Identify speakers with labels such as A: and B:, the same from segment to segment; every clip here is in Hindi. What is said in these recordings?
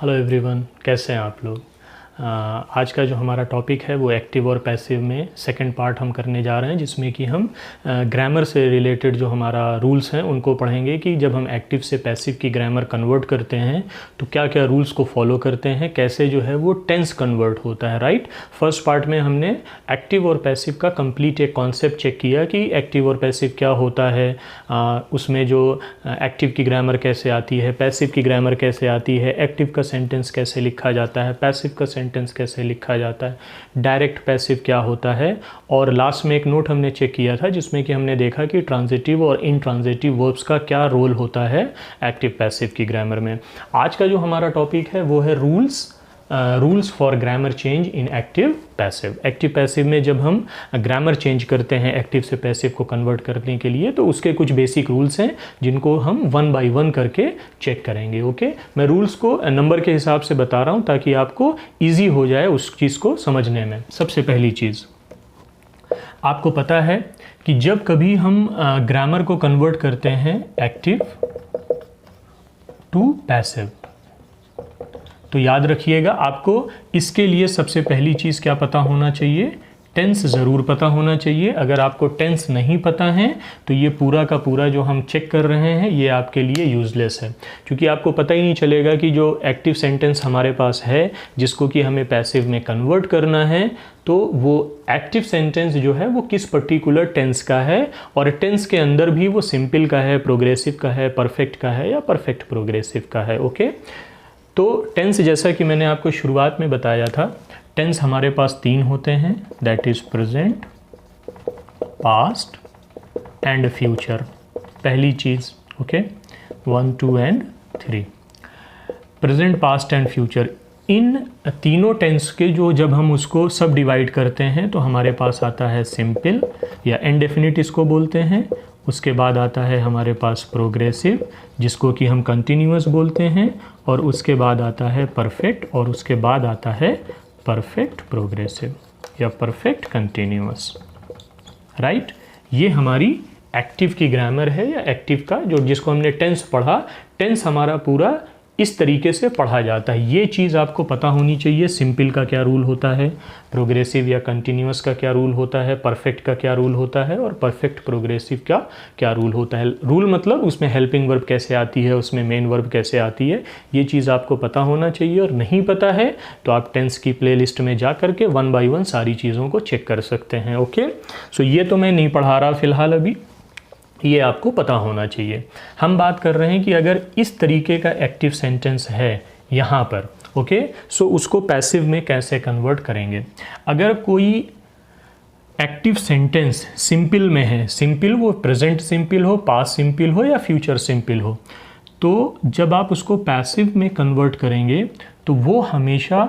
A: हेलो एवरीवन, कैसे हैं आप लोग। आज का जो हमारा टॉपिक है वो एक्टिव और पैसिव में सेकंड पार्ट हम करने जा रहे हैं, जिसमें कि हम ग्रामर से रिलेटेड जो हमारा रूल्स हैं उनको पढ़ेंगे कि जब हम एक्टिव से पैसिव की ग्रामर कन्वर्ट करते हैं तो क्या क्या रूल्स को फॉलो करते हैं, कैसे जो है वो टेंस कन्वर्ट होता है। राइट, फर्स्ट पार्ट में हमने एक्टिव और पैसिव का कंप्लीट एक कॉन्सेप्ट चेक किया कि एक्टिव और पैसिव क्या होता है, उसमें जो एक्टिव की ग्रामर कैसे आती है, पैसिव की ग्रामर कैसे आती है, एक्टिव का सेंटेंस कैसे लिखा जाता है, पैसिव का सेंटेंस कैसे लिखा जाता है, डायरेक्ट पैसिव क्या होता है। और लास्ट में एक नोट हमने चेक किया था जिसमें कि हमने देखा कि ट्रांजिटिव और इनट्रांजिटिव वर्ब्स का क्या रोल होता है एक्टिव पैसिव की ग्रामर में। आज का जो हमारा टॉपिक है वो है rules for grammar change in active passive. Active passive में जब हम ग्रामर चेंज करते हैं एक्टिव से पैसिव को कन्वर्ट करने के लिए, तो उसके कुछ बेसिक रूल्स हैं जिनको हम वन बाय वन करके चेक करेंगे। ओके, मैं रूल्स को नंबर के हिसाब से बता रहा हूं ताकि आपको ईजी हो जाए उस चीज़ को समझने में। सबसे पहली चीज़, आपको पता है कि जब कभी हम ग्रामर को कन्वर्ट करते हैं एक्टिव टू पैसिव, तो याद रखिएगा आपको इसके लिए सबसे पहली चीज़ क्या पता होना चाहिए, टेंस ज़रूर पता होना चाहिए। अगर आपको टेंस नहीं पता है तो ये पूरा का पूरा जो हम चेक कर रहे हैं ये आपके लिए यूज़लेस है, क्योंकि आपको पता ही नहीं चलेगा कि जो एक्टिव सेंटेंस हमारे पास है जिसको कि हमें पैसिव में कन्वर्ट करना है, तो वो एक्टिव सेंटेंस जो है वो किस पर्टिकुलर टेंस का है, और टेंस के अंदर भी वो सिंपल का है, प्रोग्रेसिव का है, परफेक्ट का है या परफेक्ट प्रोग्रेसिव का है। ओके, तो टेंस जैसा कि मैंने आपको शुरुआत में बताया था, टेंस हमारे पास तीन होते हैं, that is present, past and future. पहली चीज़, okay, 1, 2 and 3, present, past and future. इन तीनों टेंस के जो जब हम उसको सब डिवाइड करते हैं तो हमारे पास आता है सिंपल या इंडेफिनिट इसको बोलते हैं, उसके बाद आता है हमारे पास प्रोग्रेसिव जिसको कि हम कंटिन्यूअस बोलते हैं, और उसके बाद आता है परफेक्ट, और उसके बाद आता है परफेक्ट प्रोग्रेसिव या परफेक्ट कंटिन्यूअस। राइट, ये हमारी एक्टिव की ग्रामर है या एक्टिव का जो जिसको हमने टेंस पढ़ा, टेंस हमारा पूरा इस तरीके से पढ़ा जाता है। ये चीज़ आपको पता होनी चाहिए, सिंपल का क्या रूल होता है, प्रोग्रेसिव या कंटिन्यूअस का क्या रूल होता है, परफेक्ट का क्या रूल होता है, और परफेक्ट प्रोग्रेसिव का क्या रूल होता है। रूल मतलब उसमें हेल्पिंग वर्ब कैसे आती है, उसमें मेन वर्ब कैसे आती है, ये चीज़ आपको पता होना चाहिए। और नहीं पता है तो आप टेंस की प्लेलिस्ट में जा करके वन बाय वन सारी चीज़ों को चेक कर सकते हैं। ओके, सो ये तो मैं नहीं पढ़ा रहा फिलहाल, अभी ये आपको पता होना चाहिए। हम बात कर रहे हैं कि अगर इस तरीके का एक्टिव सेंटेंस है यहाँ पर, ओके, सो उसको पैसिव में कैसे कन्वर्ट करेंगे। अगर कोई एक्टिव सेंटेंस सिंपल में है, सिंपल वो प्रेजेंट सिंपल हो, पास्ट सिंपल हो या फ्यूचर सिंपल हो, तो जब आप उसको पैसिव में कन्वर्ट करेंगे तो वो हमेशा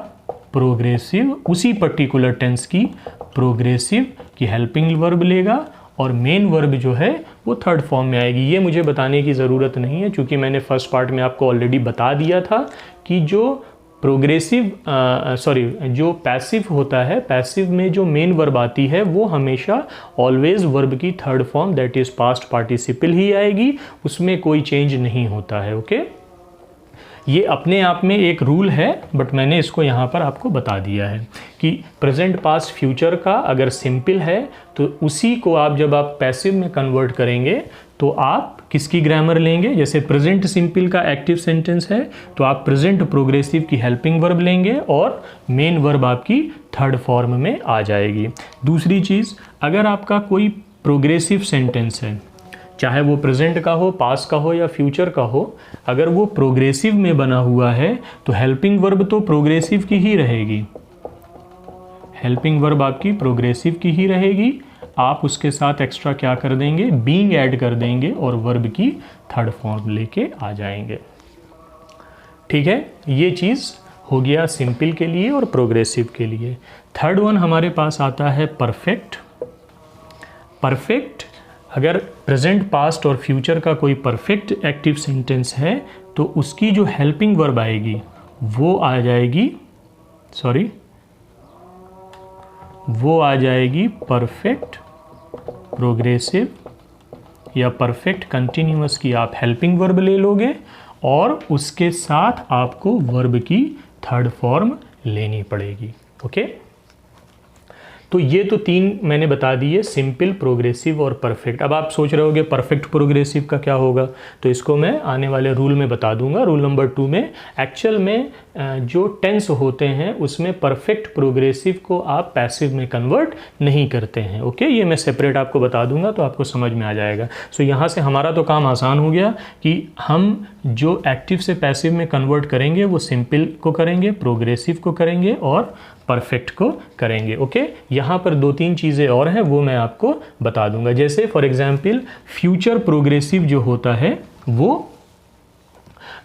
A: प्रोग्रेसिव, उसी पर्टिकुलर टेंस की प्रोग्रेसिव की हेल्पिंग वर्ब लेगा, और मेन वर्ब जो है वो थर्ड फॉर्म में आएगी। ये मुझे बताने की ज़रूरत नहीं है क्योंकि मैंने फर्स्ट पार्ट में आपको ऑलरेडी बता दिया था कि जो जो पैसिव होता है, पैसिव में जो मेन वर्ब आती है वो हमेशा ऑलवेज वर्ब की third form that is past participle ही आएगी, उसमें कोई चेंज नहीं होता है। ओके, ये अपने आप में एक रूल है, बट मैंने इसको यहाँ पर आपको बता दिया है कि प्रेजेंट, पास्ट, फ्यूचर का अगर सिंपल है तो उसी को आप जब आप पैसिव में कन्वर्ट करेंगे तो आप किसकी ग्रामर लेंगे। जैसे प्रेजेंट सिंपल का एक्टिव सेंटेंस है तो आप प्रेजेंट प्रोग्रेसिव की हेल्पिंग वर्ब लेंगे और मेन वर्ब आपकी थर्ड फॉर्म में आ जाएगी। दूसरी चीज़, अगर आपका कोई प्रोग्रेसिव सेंटेंस है, चाहे वो प्रेजेंट का हो, पास्ट का हो या फ्यूचर का हो, अगर वो प्रोग्रेसिव में बना हुआ है तो हेल्पिंग वर्ब तो प्रोग्रेसिव की ही रहेगी, हेल्पिंग वर्ब आपकी प्रोग्रेसिव की ही रहेगी। आप उसके साथ एक्स्ट्रा क्या कर देंगे, बीइंग ऐड कर देंगे और वर्ब की थर्ड फॉर्म लेके आ जाएंगे। ठीक है, ये चीज़ हो गया सिंपल के लिए और प्रोग्रेसिव के लिए। थर्ड वन हमारे पास आता है परफेक्ट। परफेक्ट, अगर प्रेजेंट, पास्ट और फ्यूचर का कोई परफेक्ट एक्टिव सेंटेंस है तो उसकी जो हेल्पिंग वर्ब आएगी वो आ जाएगी परफेक्ट प्रोग्रेसिव या परफेक्ट कंटिन्यूअस की आप हेल्पिंग वर्ब ले लोगे, और उसके साथ आपको वर्ब की थर्ड फॉर्म लेनी पड़ेगी। ओके, तो ये तो तीन मैंने बता दिए, सिंपल, प्रोग्रेसिव और परफेक्ट। अब आप सोच रहे होगे परफेक्ट प्रोग्रेसिव का क्या होगा, तो इसको मैं आने वाले रूल में बता दूंगा। रूल नंबर 2 में एक्चुअल में जो टेंस होते हैं उसमें परफेक्ट प्रोग्रेसिव को आप पैसिव में कन्वर्ट नहीं करते हैं। ओके, ये मैं सेपरेट आपको बता दूंगा तो आपको समझ में आ जाएगा। सो यहाँ से हमारा तो काम आसान हो गया कि हम जो एक्टिव से पैसिव में कन्वर्ट करेंगे वो सिंपल को करेंगे, प्रोग्रेसिव को करेंगे और परफेक्ट को करेंगे। ओके, यहाँ पर 2-3 चीज़ें और हैं वो मैं आपको बता दूंगा। जैसे फॉर एग्जांपल फ्यूचर प्रोग्रेसिव जो होता है वो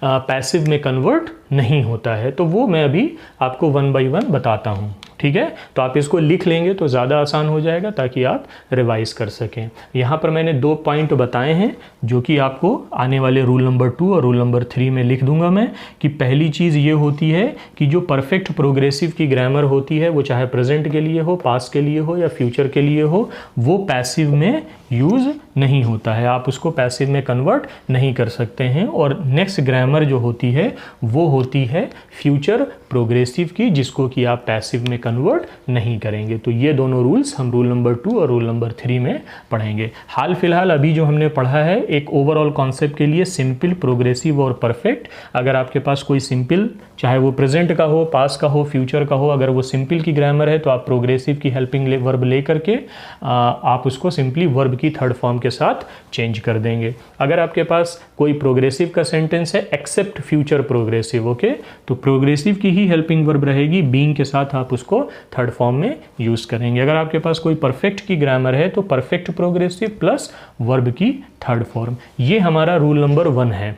A: पैसिव में कन्वर्ट नहीं होता है, तो वो मैं अभी आपको 1 बाय 1 बताता हूँ। ठीक है, तो आप इसको लिख लेंगे तो ज़्यादा आसान हो जाएगा ताकि आप रिवाइज कर सकें। यहाँ पर मैंने 2 पॉइंट बताए हैं जो कि आपको आने वाले रूल नंबर 2 और रूल नंबर 3 में लिख दूंगा मैं। कि पहली चीज़ ये होती है कि जो परफेक्ट प्रोग्रेसिव की ग्रामर होती है वो चाहे प्रेजेंट के लिए हो, पास्ट के लिए हो या फ्यूचर के लिए हो, वो पैसिव में यूज़ नहीं होता है, आप उसको पैसिव में कन्वर्ट नहीं कर सकते हैं। और नेक्स्ट ग्रामर जो होती है वो होती है फ्यूचर प्रोग्रेसिव की, जिसको कि आप पैसिव में कन्वर्ट नहीं करेंगे। तो ये दोनों रूल्स हम रूल नंबर 2 और रूल नंबर 3 में पढ़ेंगे। हाल फिलहाल अभी जो हमने पढ़ा है एक ओवरऑल कॉन्सेप्ट के लिए सिंपल, प्रोग्रेसिव और परफेक्ट। अगर आपके पास कोई सिंपल, चाहे वो प्रेजेंट का हो, पास्ट का हो, फ्यूचर का हो, अगर वो सिंपल की ग्रामर है तो आप प्रोग्रेसिव की हेल्पिंग वर्ब ले करके आप उसको सिंपली वर्ब की थर्ड फॉर्म के साथ चेंज कर देंगे। अगर आपके पास कोई प्रोग्रेसिव का सेंटेंस है एक्सेप्ट फ्यूचर प्रोग्रेसिव, ओके, तो प्रोग्रेसिव की ही हेल्पिंग वर्ब रहेगी, बीइंग के साथ आप उसको थर्ड फॉर्म में यूज करेंगे। अगर आपके पास कोई परफेक्ट की ग्रामर है तो परफेक्ट प्रोग्रेसिव प्लस वर्ब की थर्ड फॉर्म। ये हमारा रूल नंबर 1 है।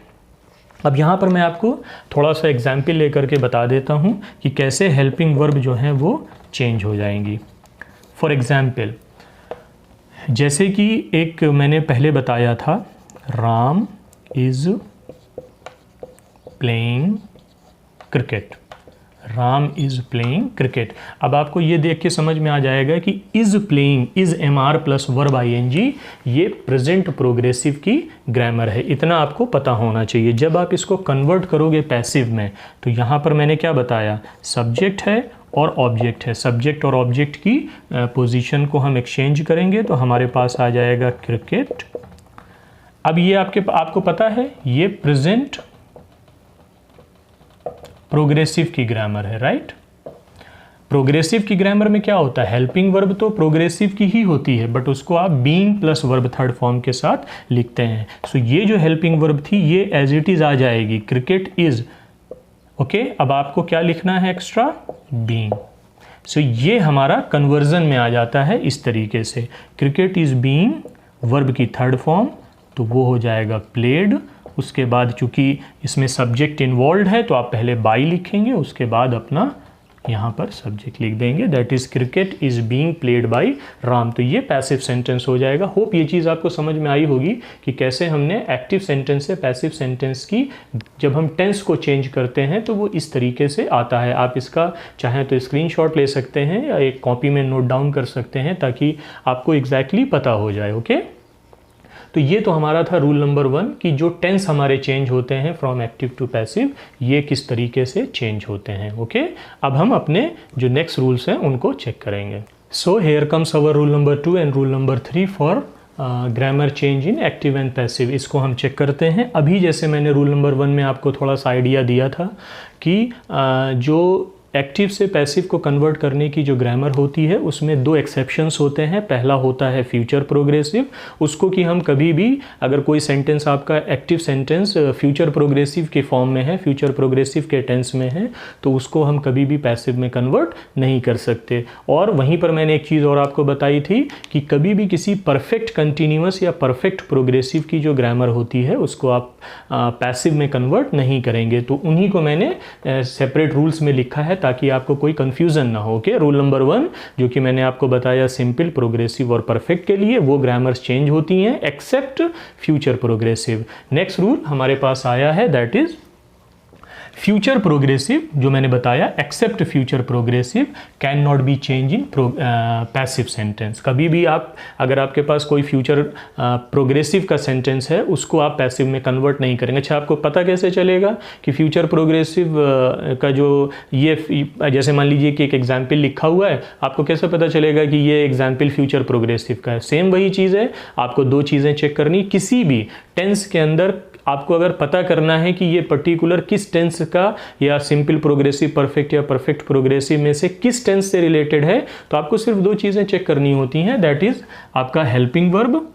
A: अब यहाँ पर मैं आपको थोड़ा सा एग्जाम्पल लेकर के बता देता हूँ कि कैसे हेल्पिंग वर्ब जो हैं वो चेंज हो जाएंगी। फॉर एग्जाम्पल, जैसे कि एक मैंने पहले बताया था, Ram is playing cricket. Ram is playing cricket. अब आपको ये देख के समझ में आ जाएगा कि is playing, is MR plus verb ING, ये प्रेजेंट प्रोग्रेसिव की ग्रामर है। इतना आपको पता होना चाहिए। जब आप इसको कन्वर्ट करोगे पैसिव में तो यहाँ पर मैंने क्या बताया, सब्जेक्ट है और ऑब्जेक्ट है। सब्जेक्ट और ऑब्जेक्ट की पोजीशन को हम एक्सचेंज करेंगे तो हमारे पास आ जाएगा क्रिकेट। अब ये आपको पता है ये प्रेजेंट प्रोग्रेसिव की ग्रामर है, राइट। प्रोग्रेसिव की ग्रामर में क्या होता है, हेल्पिंग वर्ब तो प्रोग्रेसिव की ही होती है बट उसको आप being plus verb third form के साथ लिखते हैं। सो ये जो हेल्पिंग वर्ब थी ये एज इट इज आ जाएगी, क्रिकेट इज। ओके, अब आपको क्या लिखना है एक्स्ट्रा, बीइंग। सो ये हमारा कन्वर्जन में आ जाता है इस तरीके से, क्रिकेट इज बीइंग वर्ब की थर्ड फॉर्म तो वो हो जाएगा प्लेड। उसके बाद चूंकि इसमें सब्जेक्ट इन्वॉल्व है तो आप पहले बाई लिखेंगे, उसके बाद अपना यहाँ पर सब्जेक्ट लिख देंगे, that is cricket is being played by Ram. तो ये पैसिव सेंटेंस हो जाएगा। होप ये चीज़ आपको समझ में आई होगी कि कैसे हमने एक्टिव सेंटेंस से पैसिव सेंटेंस की जब हम टेंस को चेंज करते हैं तो वो इस तरीके से आता है। आप इसका चाहें तो स्क्रीनशॉट ले सकते हैं या एक कॉपी में नोट डाउन कर सकते हैं ताकि आपको एग्जैक्टली पता हो जाए। ओके, तो ये तो हमारा था रूल नंबर 1 कि जो टेंस हमारे चेंज होते हैं फ्रॉम एक्टिव टू पैसिव, ये किस तरीके से चेंज होते हैं। ओके, अब हम अपने जो नेक्स्ट रूल्स हैं उनको चेक करेंगे। So here comes our rule number 2 and rule number 3 for grammar change in active and passive. इसको हम चेक करते हैं। अभी जैसे मैंने रूल नंबर 1 में आपको थोड़ा सा आइडिया दिया था कि जो एक्टिव से पैसिव को कन्वर्ट करने की जो ग्रामर होती है उसमें 2 एक्सेप्शंस होते हैं। पहला होता है फ्यूचर प्रोग्रेसिव, उसको कि हम कभी भी अगर कोई सेंटेंस आपका एक्टिव सेंटेंस फ्यूचर प्रोग्रेसिव के फॉर्म में है, फ्यूचर प्रोग्रेसिव के टेंस में है, तो उसको हम कभी भी पैसिव में कन्वर्ट नहीं कर सकते। और वहीं पर मैंने एक चीज़ और आपको बताई थी कि कभी भी किसी परफेक्ट कंटिन्यूअस या परफेक्ट प्रोग्रेसिव की जो ग्रामर होती है उसको आप पैसिव में कन्वर्ट नहीं करेंगे। तो उन्हीं को मैंने सेपरेट रूल्स में लिखा है ताकि आपको कोई कंफ्यूजन ना हो। ओके, रूल नंबर 1 जो कि मैंने आपको बताया सिंपल, प्रोग्रेसिव और परफेक्ट के लिए, वो ग्रामर्स चेंज होती हैं except future progressive. Next rule हमारे पास आया है दैट इज फ्यूचर प्रोग्रेसिव जो मैंने बताया, except future progressive can not be change in passive sentence. कभी भी आप, अगर आपके पास कोई फ्यूचर प्रोग्रेसिव का सेंटेंस है, उसको आप पैसिव में कन्वर्ट नहीं करेंगे। अच्छा, आपको पता कैसे चलेगा कि फ्यूचर प्रोग्रेसिव का जो ये, जैसे मान लीजिए कि एक एग्जाम्पल लिखा हुआ है, आपको कैसे पता चलेगा कि ये एग्जाम्पल फ्यूचर प्रोग्रेसिव का है? सेम वही चीज़ है, आपको दो चीज़ें चेक करनी। किसी भी टेंस के अंदर आपको अगर पता करना है कि ये पर्टिकुलर किस टेंस का, या सिंपल प्रोग्रेसिव परफेक्ट या परफेक्ट प्रोग्रेसिव में से किस टेंस से रिलेटेड है, तो आपको सिर्फ दो चीज़ें चेक करनी होती हैं, दैट इज आपका हेल्पिंग वर्ब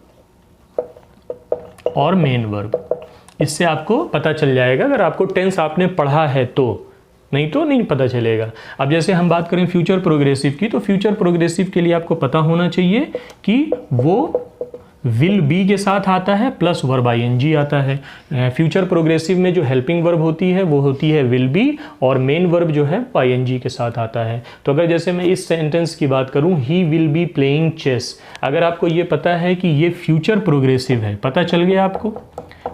A: और मेन वर्ब। इससे आपको पता चल जाएगा, अगर आपको टेंस आपने पढ़ा है तो, नहीं तो नहीं पता चलेगा। अब जैसे हम बात करें फ्यूचर प्रोग्रेसिव की, तो फ्यूचर प्रोग्रेसिव के लिए आपको पता होना चाहिए कि वो विल बी के साथ आता है प्लस वर्ब आईएनजी आता है। फ्यूचर प्रोग्रेसिव में जो हेल्पिंग वर्ब होती है वो होती है विल बी, और मेन वर्ब जो है आईएनजी के साथ आता है। तो अगर जैसे मैं इस सेंटेंस की बात करूं, he will be playing chess, अगर आपको ये पता है कि ये फ्यूचर प्रोग्रेसिव है, पता चल गया आपको।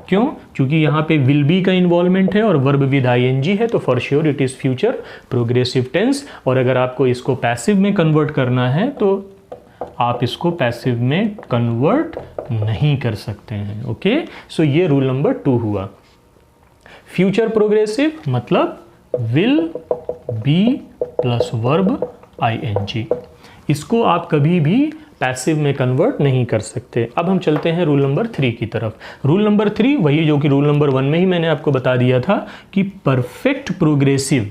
A: क्यों? क्योंकि यहाँ पे विल बी का इन्वॉल्वमेंट है और वर्ब विद आईएनजी है, तो for sure it is future progressive tense. और अगर आपको इसको पैसिव में कन्वर्ट करना है तो आप इसको पैसिव में कन्वर्ट नहीं कर सकते हैं। ओके, सो ये रूल नंबर 2 हुआ। फ्यूचर प्रोग्रेसिव मतलब will be plus verb I N G, इसको आप कभी भी पैसिव में कन्वर्ट नहीं कर सकते। अब हम चलते हैं रूल नंबर 3 की तरफ। रूल नंबर 3 वही जो कि रूल नंबर 1 में ही मैंने आपको बता दिया था कि परफेक्ट प्रोग्रेसिव,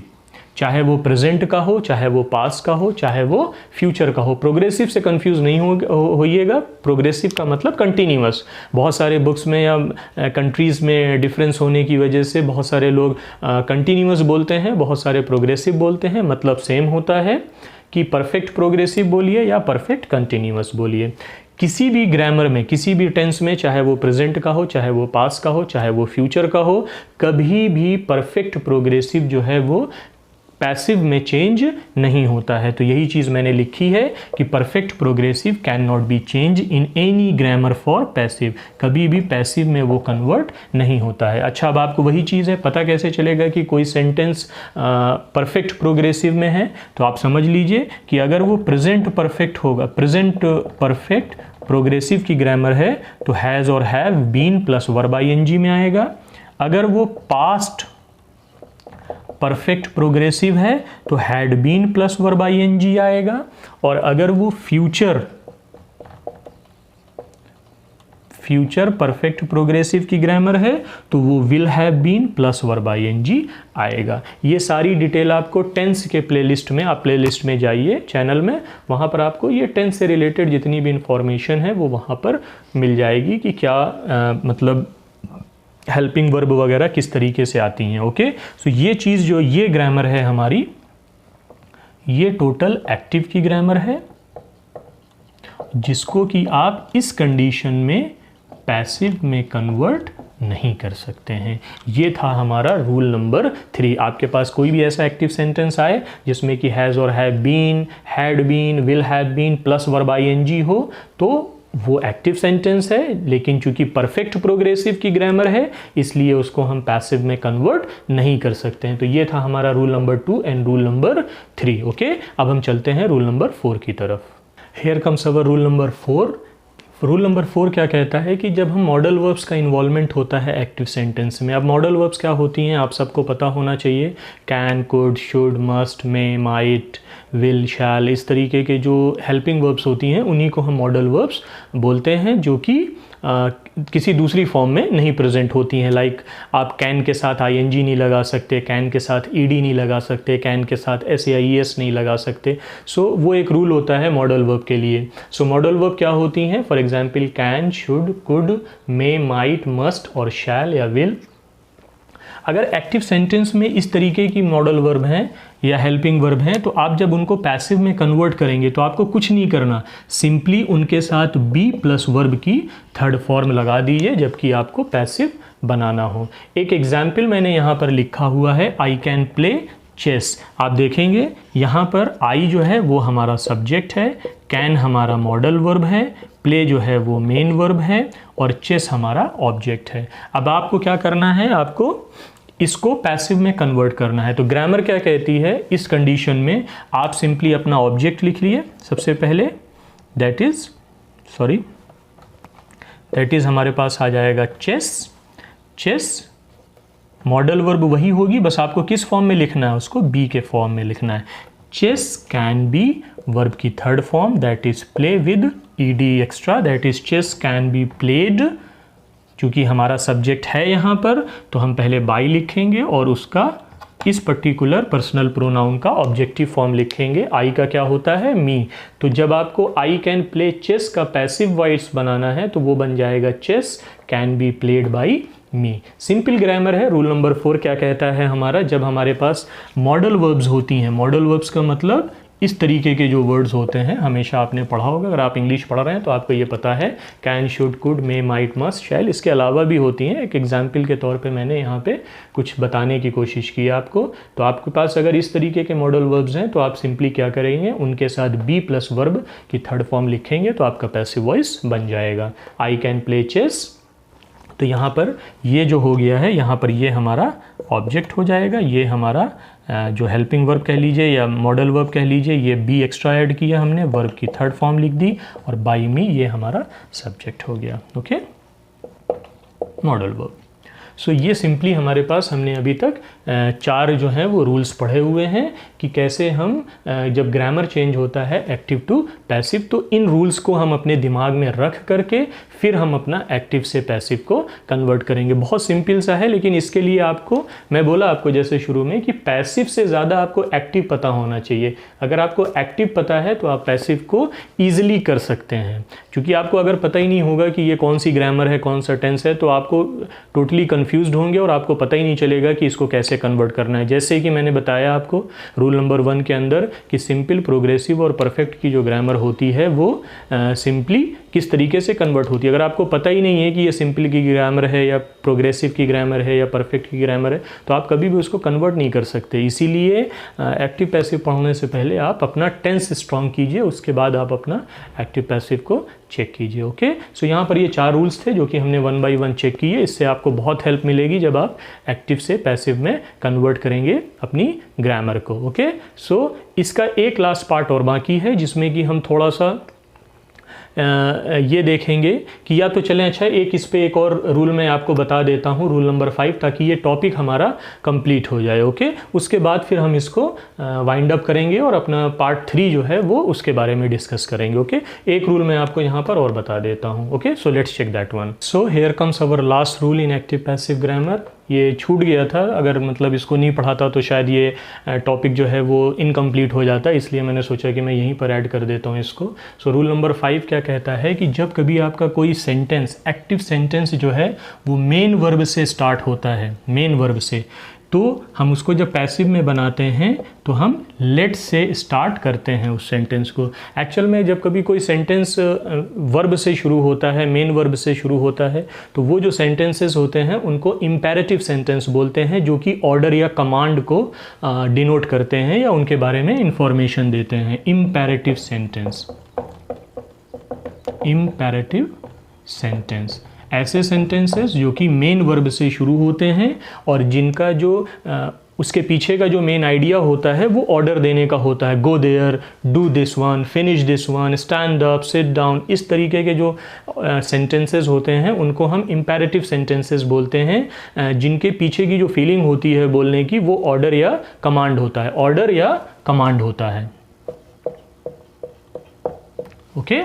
A: चाहे वो प्रेजेंट का हो, चाहे वो पास्ट का हो, चाहे वो फ्यूचर का हो, प्रोग्रेसिव से कंफ्यूज नहीं होइएगा। प्रोग्रेसिव का मतलब कंटिन्यूअस। बहुत सारे बुक्स में या कंट्रीज़ में डिफरेंस होने की वजह से बहुत सारे लोग कंटिन्यूअस बोलते हैं, बहुत सारे प्रोग्रेसिव बोलते हैं, मतलब सेम होता है कि परफेक्ट प्रोग्रेसिव बोलिए या परफेक्ट कंटिन्यूअस बोलिए। किसी भी ग्रामर में, किसी भी टेंस में, चाहे वो प्रेजेंट का हो, चाहे वो पास्ट का हो, चाहे वो फ्यूचर का हो, कभी भी परफेक्ट प्रोग्रेसिव जो है वो पैसिव में चेंज नहीं होता है। तो यही चीज़ मैंने लिखी है कि perfect progressive can not be change in any grammar for passive, कभी भी पैसिव में वो कन्वर्ट नहीं होता है। अच्छा, अब आपको वही चीज़ है, पता कैसे चलेगा कि कोई सेंटेंस परफेक्ट प्रोग्रेसिव में है? तो आप समझ लीजिए कि अगर वो प्रेजेंट परफेक्ट होगा, प्रेजेंट परफेक्ट प्रोग्रेसिव की ग्रामर है तो हैज़ और have been plus verb I N G में आएगा। अगर वो पास्ट परफेक्ट प्रोग्रेसिव है तो had been plus verb I N G आएगा। और अगर वो फ्यूचर परफेक्ट प्रोग्रेसिव की ग्रामर है तो वो will have been plus verb I N G आएगा। ये सारी डिटेल आपको टेंस के प्लेलिस्ट में, आप प्लेलिस्ट में जाइए चैनल में, वहाँ पर आपको ये टेंस से रिलेटेड जितनी भी इंफॉर्मेशन है वो वहाँ पर मिल जाएगी कि क्या मतलब हेल्पिंग वर्ब वगैरह किस तरीके से आती हैं। ओके, सो ये चीज़ जो ये ग्रामर है हमारी, ये टोटल एक्टिव की ग्रामर है, जिसको कि आप इस कंडीशन में पैसिव में कन्वर्ट नहीं कर सकते हैं। ये था हमारा रूल नंबर 3। आपके पास कोई भी ऐसा एक्टिव सेंटेंस आए जिसमें कि हैज़ और have been, had been, will have been plus verb I N G हो, तो वो एक्टिव सेंटेंस है, लेकिन चूंकि परफेक्ट प्रोग्रेसिव की ग्रामर है इसलिए उसको हम पैसिव में कन्वर्ट नहीं कर सकते हैं। तो ये था हमारा rule number 2 and rule number 3। Okay, अब हम चलते हैं रूल नंबर 4 की तरफ। Here comes our rule number 4। Rule number 4 क्या कहता है कि जब हम मॉडल वर्ब्स का इन्वॉल्वमेंट होता है एक्टिव सेंटेंस में, अब मॉडल वर्ब्स क्या होती हैं आप सबको पता होना चाहिए। Can, could, should, must, may, might, will, shall, इस तरीके के जो हेल्पिंग वर्ब्स होती हैं उन्हीं को हम मॉडल वर्ब्स बोलते हैं, जो कि किसी दूसरी फॉर्म में नहीं प्रेजेंट होती हैं। लाइक आप कैन के साथ आईएनजी नहीं लगा सकते, कैन के साथ ईडी नहीं लगा सकते, कैन के साथ एसएआईएस नहीं लगा सकते। सो वो एक रूल होता है मॉडल वर्ब के लिए। सो मॉडल वर्ब क्या होती हैं? For example can, should, could, may, might, must और शैल या विल। अगर एक्टिव सेंटेंस में इस तरीके की मॉडल वर्ब हैं या हेल्पिंग वर्ब हैं तो आप जब उनको पैसिव में कन्वर्ट करेंगे तो आपको कुछ नहीं करना, सिंपली उनके साथ बी प्लस वर्ब की थर्ड फॉर्म लगा दीजिए जबकि आपको पैसिव बनाना हो। एक एग्जाम्पल मैंने यहाँ पर लिखा हुआ है, आई कैन प्ले चेस। आप देखेंगे यहाँ पर आई जो है वो हमारा सब्जेक्ट है, कैन हमारा मॉडल वर्ब है, प्ले जो है वो मेन वर्ब है और चेस हमारा ऑब्जेक्ट है। अब आपको क्या करना है, आपको इसको पैसिव में कन्वर्ट करना है। तो ग्रामर क्या कहती है इस कंडीशन में, आप सिंपली अपना ऑब्जेक्ट लिख लिए सबसे पहले, दैट इज हमारे पास आ जाएगा चेस। मॉडल वर्ब वही होगी, बस आपको किस फॉर्म में लिखना है, उसको बी के फॉर्म में लिखना है। चेस कैन बी वर्ब की third form, that is play with E D extra, that is chess can be played. क्योंकि हमारा सब्जेक्ट है यहाँ पर, तो हम पहले बाई लिखेंगे और उसका इस पर्टिकुलर पर्सनल प्रोनाउन का ऑब्जेक्टिव फॉर्म लिखेंगे। आई का क्या होता है, मी। तो जब आपको आई कैन प्ले चेस का पैसिव वॉइस बनाना है तो वो बन जाएगा chess can be played by me. Simple grammar है। रूल नंबर 4 क्या कहता है हमारा, जब हमारे पास मॉडल वर्ब्स होती हैं, मॉडल वर्ब्स का मतलब इस तरीके के जो वर्ड्स होते हैं, हमेशा आपने पढ़ा होगा, अगर आप इंग्लिश पढ़ रहे हैं तो आपको ये पता है, can, should, could, may, might, must, shall, इसके अलावा भी होती हैं। एक एग्जाम्पल के तौर पे मैंने यहाँ पे कुछ बताने की कोशिश की आपको। तो आपके पास अगर इस तरीके के मॉडल वर्ब्स हैं तो आप सिंपली क्या करेंगे, उनके साथ बी प्लस वर्ब की थर्ड फॉर्म लिखेंगे तो आपका पैसिव वॉइस बन जाएगा। आई कैन प्ले चेस, तो यहाँ पर ये जो हो गया है, यहाँ पर ये हमारा ऑब्जेक्ट हो जाएगा, ये हमारा जो हेल्पिंग वर्ब कह लीजिए या मॉडल वर्ब कह लीजिए, ये बी एक्स्ट्रा ऐड किया हमने, वर्ब की थर्ड फॉर्म लिख दी, और बाई मी ये हमारा सब्जेक्ट हो गया। Okay, modal verb. सो ये सिंपली हमारे पास हमने अभी तक 4 जो हैं वो रूल्स पढ़े हुए हैं कि कैसे हम जब ग्रामर चेंज होता है एक्टिव टू पैसिव, तो इन रूल्स को हम अपने दिमाग में रख करके फिर हम अपना एक्टिव से पैसिव को कन्वर्ट करेंगे। बहुत सिंपल सा है, लेकिन इसके लिए आपको, मैं बोला आपको जैसे शुरू में कि पैसिव से ज़्यादा आपको एक्टिव पता होना चाहिए। अगर आपको एक्टिव पता है तो आप पैसिव को ईजिली कर सकते हैं, क्योंकि आपको अगर पता ही नहीं होगा कि ये कौन सी ग्रामर है, कौन सा टेंस है, तो आपको टोटली कंफ्यूज्ड होंगे और आपको पता ही नहीं चलेगा कि इसको कैसे कन्वर्ट करना है। जैसे कि मैंने बताया आपको रूल नंबर 1 के अंदर कि सिंपल, प्रोग्रेसिव और परफेक्ट की जो ग्रामर होती है वो सिंपली किस तरीके से कन्वर्ट होती है। अगर आपको पता ही नहीं है कि ये सिंपल की ग्रामर है या प्रोग्रेसिव की ग्रामर है या परफेक्ट की ग्रामर है, तो आप कभी भी उसको कन्वर्ट नहीं कर सकते। इसीलिए एक्टिव पैसिव पढ़ने से पहले आप अपना टेंस स्ट्रॉन्ग कीजिए, उसके बाद आप अपना एक्टिव पैसिव को चेक कीजिए। ओके, सो यहाँ पर ये 4 रूल्स थे जो कि हमने 1 बाय 1 चेक किए। इससे आपको बहुत हेल्प मिलेगी जब आप एक्टिव से पैसिव में कन्वर्ट करेंगे अपनी ग्रामर को। ओके, सो इसका एक लास्ट पार्ट और बाकी है जिसमें कि हम थोड़ा सा ये देखेंगे कि या तो चलें, अच्छा एक इस पे एक और रूल मैं आपको बता देता हूँ, रूल नंबर 5, ताकि ये टॉपिक हमारा कंप्लीट हो जाए। ओके, उसके बाद फिर हम इसको वाइंड अप करेंगे और अपना पार्ट 3 जो है वो उसके बारे में डिस्कस करेंगे। ओके, एक रूल मैं आपको यहाँ पर और बता देता हूँ। Okay, so let's check that one. So here comes our last rule in active passive grammar. ये छूट गया था, अगर मतलब इसको नहीं पढ़ाता तो शायद ये टॉपिक जो है वो इनकम्प्लीट हो जाता, इसलिए मैंने सोचा कि मैं यहीं पर ऐड कर देता हूँ इसको। सो रूल नंबर 5 क्या कहता है कि जब कभी आपका कोई सेंटेंस, एक्टिव सेंटेंस जो है वो मेन वर्ब से स्टार्ट होता है, मेन वर्ब से, तो हम उसको जब पैसिव में बनाते हैं तो हम लेट से स्टार्ट करते हैं उस सेंटेंस को। एक्चुअल में जब कभी कोई सेंटेंस वर्ब से शुरू होता है, मेन वर्ब से शुरू होता है, तो वो जो सेंटेंसेस होते हैं उनको इम्पेरेटिव सेंटेंस बोलते हैं, जो कि ऑर्डर या कमांड को डिनोट करते हैं या उनके बारे में इंफॉर्मेशन देते हैं। इम्पेरेटिव सेंटेंस, इम्पेरेटिव सेंटेंस, ऐसे सेंटेंसेस जो कि मेन वर्ब से शुरू होते हैं और जिनका जो उसके पीछे का जो मेन आइडिया होता है वो ऑर्डर देने का होता है। Go there, do this one, finish this one, stand up, sit down, इस तरीके के जो सेंटेंसेस होते हैं उनको हम इम्पेरेटिव सेंटेंसेस बोलते हैं, जिनके पीछे की जो फीलिंग होती है बोलने की वो ऑर्डर या कमांड होता है, ऑर्डर या कमांड होता है। ओके,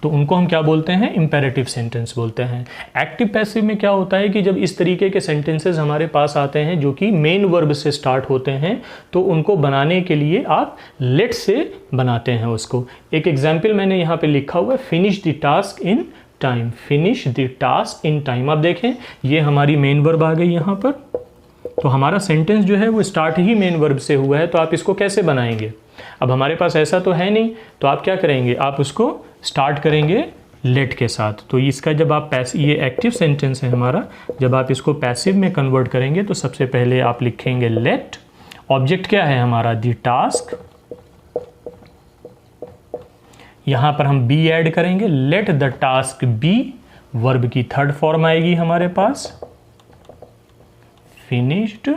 A: तो उनको हम क्या बोलते हैं, इम्पेरेटिव सेंटेंस बोलते हैं। एक्टिव पैसिव में क्या होता है कि जब इस तरीके के सेंटेंसेस हमारे पास आते हैं जो कि मेन वर्ब से स्टार्ट होते हैं, तो उनको बनाने के लिए आप लेट से बनाते हैं उसको। एक एग्जाम्पल मैंने यहाँ पे लिखा हुआ है, finish the task in time, finish the task in time. आप देखें ये हमारी मेन वर्ब आ गई यहाँ पर, तो हमारा सेंटेंस जो है वो स्टार्ट ही मेन वर्ब से हुआ है, तो आप इसको कैसे बनाएंगे। अब हमारे पास ऐसा तो है नहीं, तो आप क्या करेंगे, आप उसको स्टार्ट करेंगे लेट के साथ। तो इसका जब आप ये एक्टिव सेंटेंस है हमारा, जब आप इसको पैसिव में कन्वर्ट करेंगे तो सबसे पहले आप लिखेंगे लेट, ऑब्जेक्ट क्या है हमारा, द टास्क, यहां पर हम बी ऐड करेंगे, let the task be, verb की थर्ड फॉर्म आएगी हमारे पास, finished,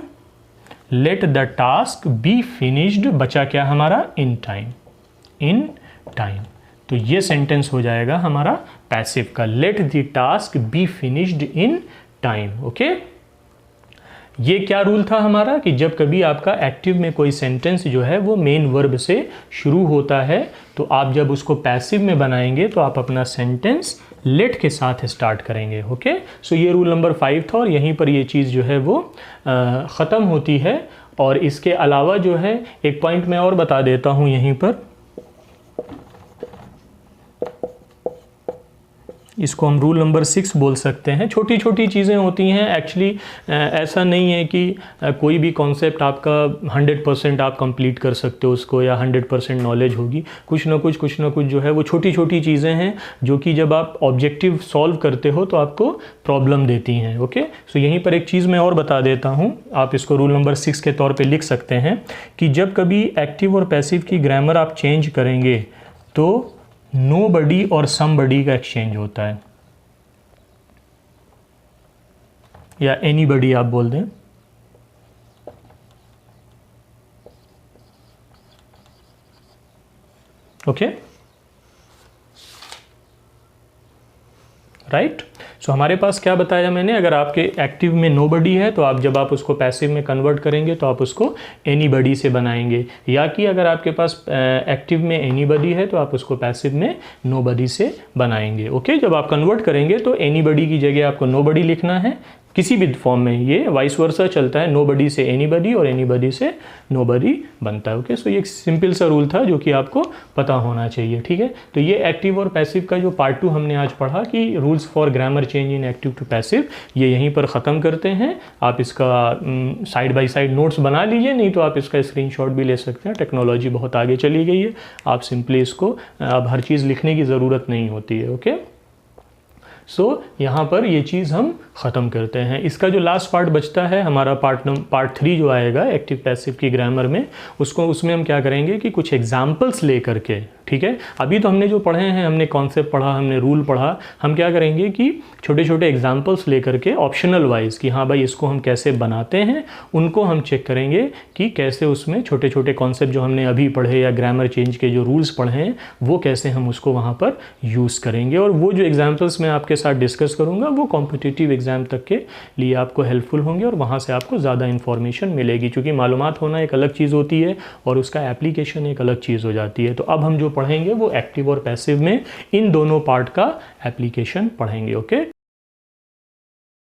A: let the task be finished, बचा क्या हमारा, इन टाइम, इन टाइम। तो ये सेंटेंस हो जाएगा हमारा पैसिव का, late the task be finished in time. Okay, ये क्या रूल था हमारा कि जब कभी आपका एक्टिव में कोई सेंटेंस जो है वो मेन वर्ब से शुरू होता है तो आप जब उसको पैसिव में बनाएंगे तो आप अपना सेंटेंस लेट के साथ स्टार्ट करेंगे। ओके, सो ये रूल नंबर 5 था और यहीं पर ये चीज़ जो है वो ख़त्म होती है। और इसके अलावा जो है एक पॉइंट मैं और बता देता हूँ यहीं पर, इसको हम रूल नंबर 6 बोल सकते हैं। छोटी छोटी चीज़ें होती हैं एक्चुअली, ऐसा नहीं है कि कोई भी कॉन्सेप्ट आपका 100% आप कंप्लीट कर सकते हो उसको या 100% नॉलेज होगी। कुछ ना कुछ जो है वो छोटी छोटी चीज़ें हैं जो कि जब आप ऑब्जेक्टिव सॉल्व करते हो तो आपको प्रॉब्लम देती हैं। ओके, सो यहीं पर एक चीज़ मैं और बता देता हूँ, आप इसको रूल नंबर 6 के तौर पर लिख सकते हैं कि जब कभी एक्टिव और पैसिव की ग्रामर आप चेंज करेंगे तो नोबडी और समबडी का एक्सचेंज होता है, या एनीबडी आप बोल दें। Okay, right. सो हमारे पास क्या बताया मैंने, अगर आपके एक्टिव में नोबडी है तो आप जब आप उसको पैसिव में कन्वर्ट करेंगे तो आप उसको एनीबडी से बनाएंगे, या कि अगर आपके पास एक्टिव में एनीबडी है तो आप उसको पैसिव में नोबडी से बनाएंगे। ओके, जब आप कन्वर्ट करेंगे तो एनीबडी की जगह आपको नोबडी लिखना है किसी भी फॉर्म में, ये वाइस वर्सा चलता है, नोबडी से एनीबडी और एनीबडी से नोबडी बनता है। ओके, सो ये एक सिंपल सा रूल था जो कि आपको पता होना चाहिए। ठीक है, तो ये एक्टिव और पैसिव का जो पार्ट 2 हमने आज पढ़ा कि rules for grammar change in active to passive, ये यहीं पर ख़त्म करते हैं। आप इसका साइड बाय साइड नोट्स बना लीजिए, नहीं तो आप इसका स्क्रीनशॉट भी ले सकते हैं। टेक्नोलॉजी बहुत आगे चली गई है, आप सिंपली इसको अब हर चीज़ लिखने की ज़रूरत नहीं होती है। ओके, सो यहाँ पर ये चीज़ हम ख़त्म करते हैं। इसका जो लास्ट पार्ट बचता है हमारा पार्ट 3 जो आएगा एक्टिव पैसिव की ग्रामर में, उसमें हम क्या करेंगे कि कुछ एग्जाम्पल्स ले करके, ठीक है, अभी तो हमने जो पढ़े हैं, हमने कॉन्सेप्ट पढ़ा, हमने रूल पढ़ा, हम क्या करेंगे कि छोटे छोटे एग्जाम्पल्स ले करके ऑप्शनल वाइज कि हाँ भाई इसको हम कैसे बनाते हैं, उनको हम चेक करेंगे कि कैसे उसमें छोटे छोटे कॉन्सेप्ट जो हमने अभी पढ़े या ग्रामर चेंज के जो रूल्स पढ़े हैं वो कैसे हम उसको वहाँ पर यूज़ करेंगे। और वो जो एग्जाम्पल्स मैं आपके साथ डिस्कस करूँगा वो कॉम्पिटिटिव एग्ज़ाम तक के लिए आपको हेल्पफुल होंगे और वहाँ से आपको ज़्यादा इन्फॉर्मेशन मिलेगी, क्योंकि मालूमात होना एक अलग चीज़ होती है और उसका एप्लीकेशन एक अलग चीज़ हो जाती है। तो अब हम जो पढ़ेंगे वो एक्टिव और पैसिव में इन दोनों पार्ट का एप्लीकेशन पढ़ेंगे। ओके।